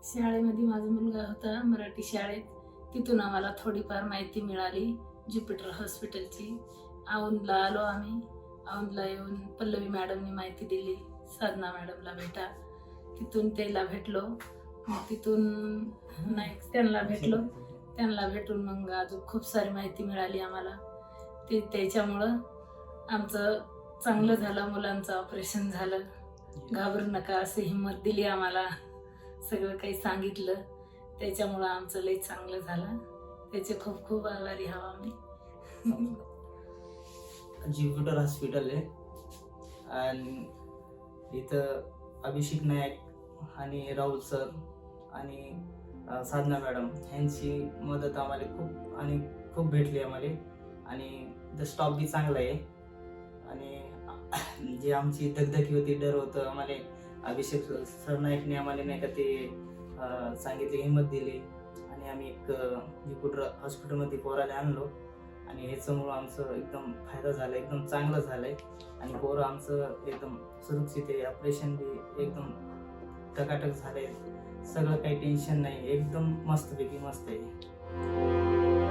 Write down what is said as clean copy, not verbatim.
शाळेमध्ये माझा मुलगा होता मराठी शाळेत. तिथून आम्हाला थोडीफार माहिती मिळाली ज्युपिटर हॉस्पिटलची. औंधला आलो आम्ही. औंधला येऊन पल्लवी मॅडमनी माहिती दिली, साधना मॅडमला भेटा. तिथून त्याला भेटलो. मग तिथून नाही त्यांना भेटलो. त्यांना भेटून मग अजून खूप सारी माहिती मिळाली आम्हाला. त्याच्यामुळं आमचं चांगलं झालं. मुलांचं ऑपरेशन झालं. घाबरू नका अशी हिंमत दिली आम्हाला. सगळं काही सांगितलं. त्याच्यामुळं आमचं लई चांगलं झालं. त्याचे खूप खूप आभारी आहो आम्ही. ज्युपिटर हॉस्पिटल आहे आणि इथं अभिषेक नाईक आणि राहुल सर आणि साधना मॅडम यांची मदत आम्हाला खूप भेटली आम्हाला. आणि स्टॉप बी चांगला आहे. आणि जी आमची दगदगी होती, डर होतं, आम्हाला अभिषेक सर नाईकने आम्हाला नाही का ते सांगितले, हिंमत दिली आणि आम्ही एक ज्युपिटर हॉस्पिटलमध्ये पोराला आणलो. आणि ह्याच्यामुळं आमचं एकदम फायदा झाला, एकदम चांगलं झालंय. आणि पोरं आमचं एकदम सुरक्षित आहे. ऑपरेशन बी एकदम टकाटक झालंय. सगळं काही टेन्शन नाही, एकदम मस्तपैकी मस्त आहे.